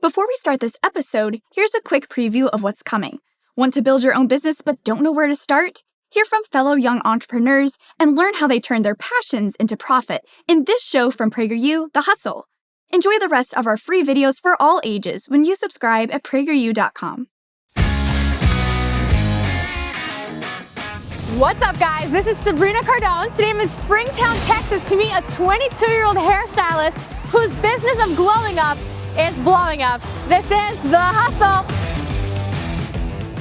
Before we start this episode, here's a quick preview of what's coming. Want to build your own business but don't know where to start? Hear from fellow young entrepreneurs and learn how they turn their passions into profit in this show from PragerU, The Hustle. Enjoy the rest of our free videos for all ages when you subscribe at PragerU.com. What's up, guys? This is Sabrina Cardone. Today I'm in Springtown, Texas to meet a 22-year-old hairstylist whose business of glowing up is blowing up. This is The Hustle.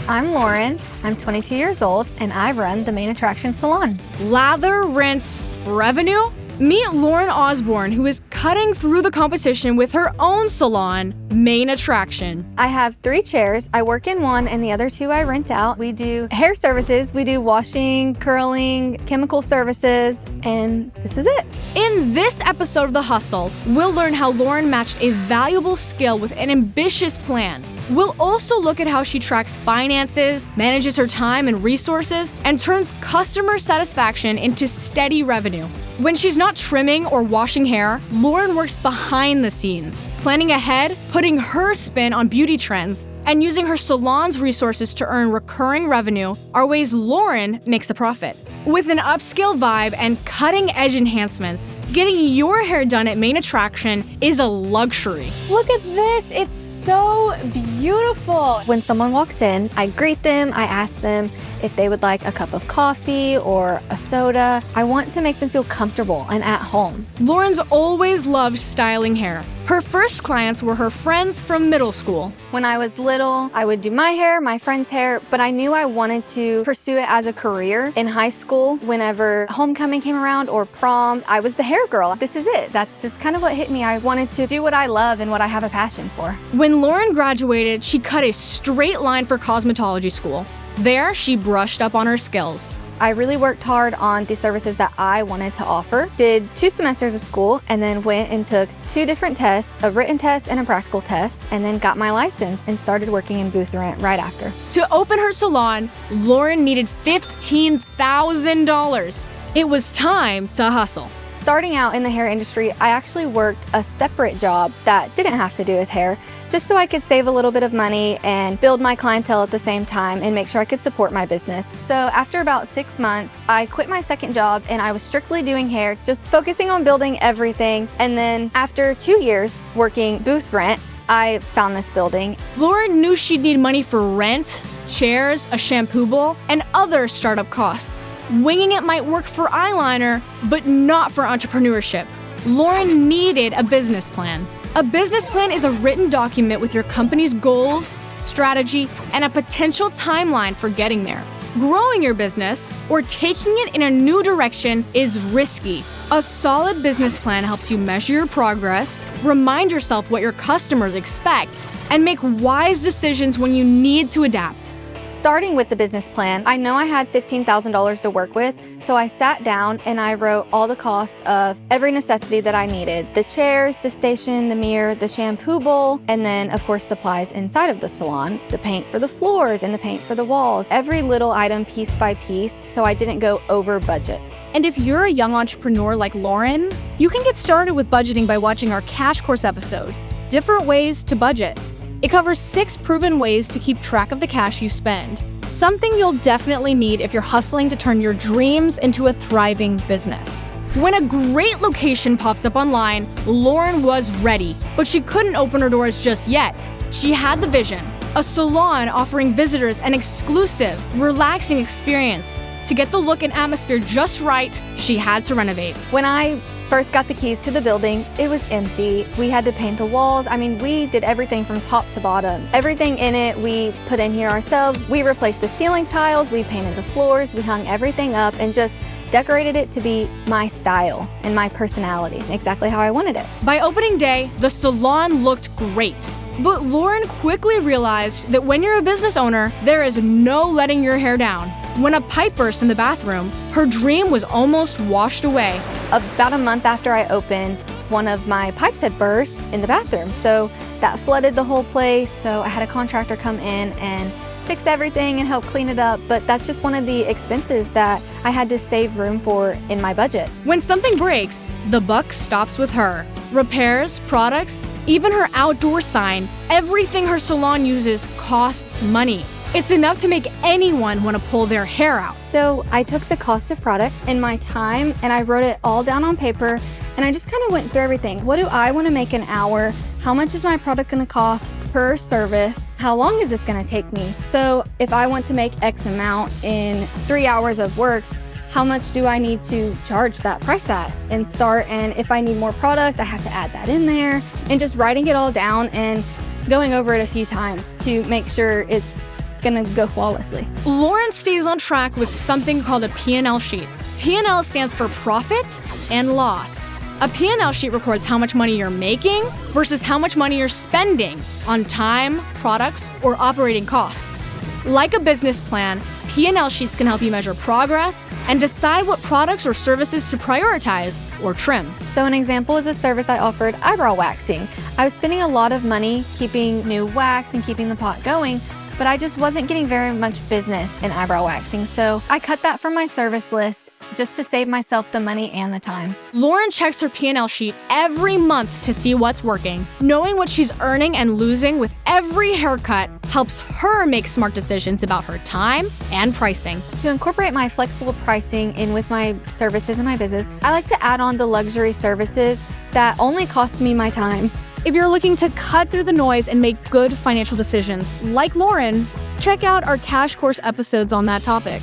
I'm Lauren. I'm 22 years old, and I run the Main Attraction Salon. Lather, rinse, revenue? Meet Lauren Osborne, who is cutting through the competition with her own salon, Main Attraction. I have 3 chairs. I work in one, and the other 2 I rent out. We do hair services. We do washing, curling, chemical services, and this is it. In this episode of The Hustle, we'll learn how Lauren matched a valuable skill with an ambitious plan. We'll also look at how she tracks finances, manages her time and resources, and turns customer satisfaction into steady revenue. When she's not trimming or washing hair, Lauren works behind the scenes, planning ahead, putting her spin on beauty trends, and using her salon's resources to earn recurring revenue are ways Lauren makes a profit. With an upscale vibe and cutting-edge enhancements, getting your hair done at Main Attraction is a luxury. Look at this. It's so beautiful. When someone walks in, I greet them. I ask them if they would like a cup of coffee or a soda. I want to make them feel comfortable and at home. Lauren's always loved styling hair. Her first clients were her friends from middle school. When I was little, I would do my hair, my friend's hair, but I knew I wanted to pursue it as a career. In high school, whenever homecoming came around or prom, I was the hair girl. This is it. That's just kind of what hit me. I wanted to do what I love and what I have a passion for. When Lauren graduated, she cut a straight line for cosmetology school. There, she brushed up on her skills. I really worked hard on the services that I wanted to offer, did 2 semesters of school, and then went and took 2 different tests, a written test and a practical test, and then got my license and started working in booth rent right after. To open her salon, Lauren needed $15,000. It was time to hustle. Starting out in the hair industry, I actually worked a separate job that didn't have to do with hair, just so I could save a little bit of money and build my clientele at the same time and make sure I could support my business. So after about 6 months, I quit my second job and I was strictly doing hair, just focusing on building everything. And then after 2 years working booth rent, I found this building. Lauren knew she'd need money for rent, chairs, a shampoo bowl, and other startup costs. Winging it might work for eyeliner, but not for entrepreneurship. Lauren needed a business plan. A business plan is a written document with your company's goals, strategy, and a potential timeline for getting there. Growing your business or taking it in a new direction is risky. A solid business plan helps you measure your progress, remind yourself what your customers expect, and make wise decisions when you need to adapt. Starting with the business plan, I know I had $15,000 to work with, so I sat down and I wrote all the costs of every necessity that I needed. The chairs, the station, the mirror, the shampoo bowl, and then of course supplies inside of the salon, the paint for the floors and the paint for the walls, every little item piece by piece, so I didn't go over budget. And if you're a young entrepreneur like Lauren, you can get started with budgeting by watching our Cash Course episode, Different Ways to Budget. It covers 6 proven ways to keep track of the cash you spend. Something you'll definitely need if you're hustling to turn your dreams into a thriving business. When a great location popped up online, Lauren was ready, but she couldn't open her doors just yet. She had the vision, a salon offering visitors an exclusive, relaxing experience. To get the look and atmosphere just right, she had to renovate. When I first got the keys to the building, it was empty. We had to paint the walls. I mean, we did everything from top to bottom. Everything in it we put in here ourselves. We replaced the ceiling tiles, we painted the floors, we hung everything up and just decorated it to be my style and my personality, exactly how I wanted it. By opening day, the salon looked great. But Lauren quickly realized that when you're a business owner, there is no letting your hair down. When a pipe burst in the bathroom, her dream was almost washed away. About a month after I opened, one of my pipes had burst in the bathroom, so that flooded the whole place. So I had a contractor come in and fix everything and help clean it up, but that's just one of the expenses that I had to save room for in my budget. When something breaks, the buck stops with her. Repairs, products, even her outdoor sign, everything her salon uses costs money. It's enough to make anyone want to pull their hair out. So I took the cost of product and my time and I wrote it all down on paper, and I just kind of went through everything. What do I want to make an hour? How much is my product going to cost per service? How long is this going to take me? So if I want to make X amount in 3 hours of work, how much do I need to charge that price at and start? And if I need more product, I have to add that in there, and just writing it all down and going over it a few times to make sure it's gonna go flawlessly. Lauren stays on track with something called a P&L sheet. P&L stands for profit and loss. A P&L sheet records how much money you're making versus how much money you're spending on time, products, or operating costs. Like a business plan, P&L sheets can help you measure progress and decide what products or services to prioritize or trim. So an example is a service I offered, eyebrow waxing. I was spending a lot of money keeping new wax and keeping the pot going, but I just wasn't getting very much business in eyebrow waxing. So I cut that from my service list just to save myself the money and the time. Lauren checks her P&L sheet every month to see what's working. Knowing what she's earning and losing with every haircut helps her make smart decisions about her time and pricing. To incorporate my flexible pricing in with my services in my business, I like to add on the luxury services that only cost me my time. If you're looking to cut through the noise and make good financial decisions, like Lauren, check out our Cash Course episodes on that topic.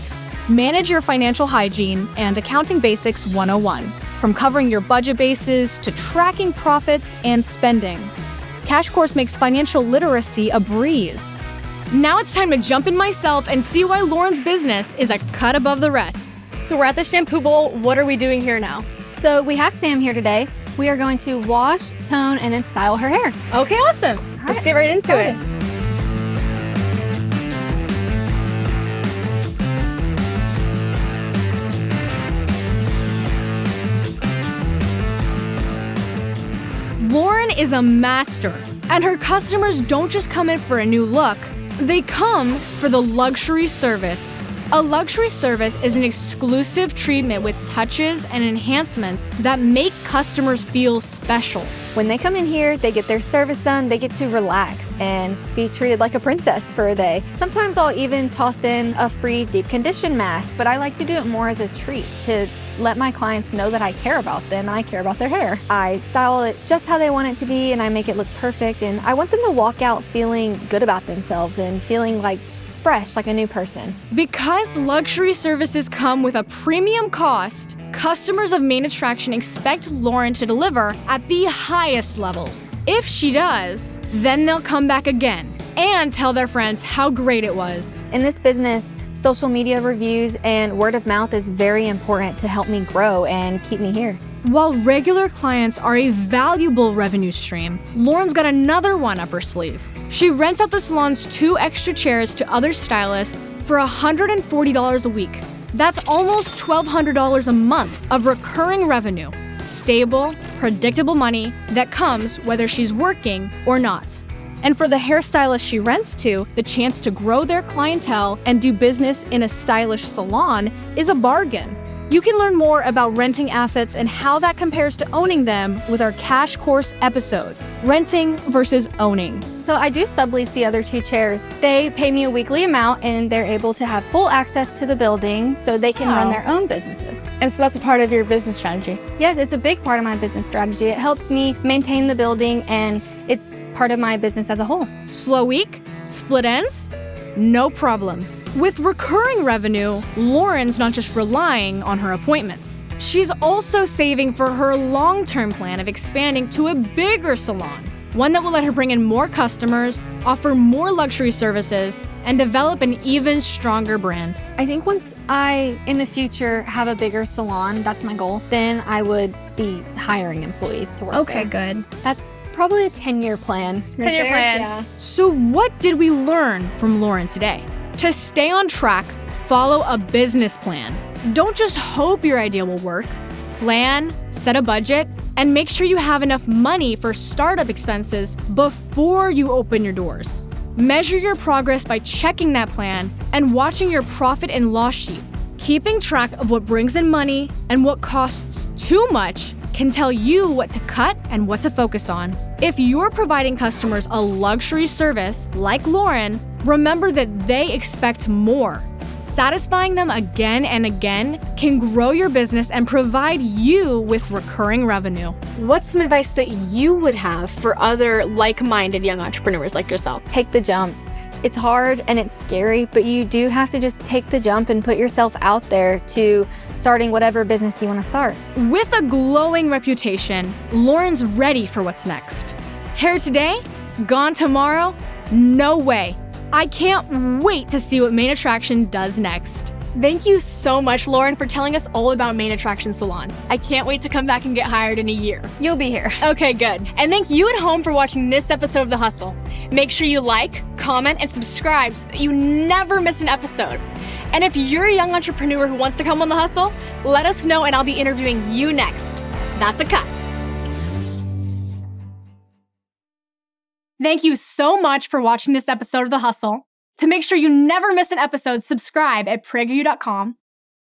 Manage your financial hygiene and Accounting Basics 101, from covering your budget bases to tracking profits and spending. Cash Course makes financial literacy a breeze. Now it's time to jump in myself and see why Lauren's business is a cut above the rest. So we're at the shampoo bowl. What are we doing here now? So we have Sam here today. We are going to wash, tone, and then style her hair. Okay, awesome. Let's get right into it. Lauren is a master, and her customers don't just come in for a new look, they come for the luxury service. A luxury service is an exclusive treatment with touches and enhancements that make customers feel special. When they come in here, they get their service done, they get to relax and be treated like a princess for a day. Sometimes I'll even toss in a free deep condition mask, but I like to do it more as a treat to let my clients know that I care about them and I care about their hair. I style it just how they want it to be and I make it look perfect, and I want them to walk out feeling good about themselves and feeling like fresh, like a new person. Because luxury services come with a premium cost, customers of Main Attraction expect Lauren to deliver at the highest levels. If she does, then they'll come back again and tell their friends how great it was. In this business, social media reviews and word of mouth is very important to help me grow and keep me here. While regular clients are a valuable revenue stream, Lauren's got another one up her sleeve. She rents out the salon's 2 extra chairs to other stylists for $140 a week. That's almost $1,200 a month of recurring revenue. Stable, predictable money that comes whether she's working or not. And for the hairstylist she rents to, the chance to grow their clientele and do business in a stylish salon is a bargain. You can learn more about renting assets and how that compares to owning them with our Cash Course episode, Renting versus Owning. So I do sublease the other 2 chairs. They pay me a weekly amount and they're able to have full access to the building so they can run their own businesses. And so that's a part of your business strategy. Yes, it's a big part of my business strategy. It helps me maintain the building and it's part of my business as a whole. Slow week? Split ends? No problem. With recurring revenue, Lauren's not just relying on her appointments. She's also saving for her long-term plan of expanding to a bigger salon, one that will let her bring in more customers, offer more luxury services, and develop an even stronger brand. I think once I, in the future, have a bigger salon, that's my goal, then I would be hiring employees to work there. Good. That's probably a 10-year plan. 10-year plan. Yeah. So what did we learn from Lauren today? To stay on track, follow a business plan. Don't just hope your idea will work. Plan, set a budget, and make sure you have enough money for startup expenses before you open your doors. Measure your progress by checking that plan and watching your profit and loss sheet. Keeping track of what brings in money and what costs too much can tell you what to cut and what to focus on. If you're providing customers a luxury service like Lauren, remember that they expect more. Satisfying them again and again can grow your business and provide you with recurring revenue. What's some advice that you would have for other like-minded young entrepreneurs like yourself? Take the jump. It's hard and it's scary, but you do have to just take the jump and put yourself out there to starting whatever business you want to start. With a glowing reputation, Lauren's ready for what's next. Hair today? Gone tomorrow? No way. I can't wait to see what Main Attraction does next. Thank you so much, Lauren, for telling us all about Main Attraction Salon. I can't wait to come back and get hired in a year. You'll be here. Okay, good. And thank you at home for watching this episode of The Hustle. Make sure you like, comment, and subscribe so that you never miss an episode. And if you're a young entrepreneur who wants to come on The Hustle, let us know and I'll be interviewing you next. That's a cut. Thank you so much for watching this episode of The Hustle. To make sure you never miss an episode, subscribe at PragerU.com.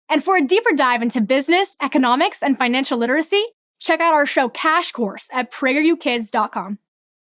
And for a deeper dive into business, economics, and financial literacy, check out our show Cash Course at PragerUKids.com.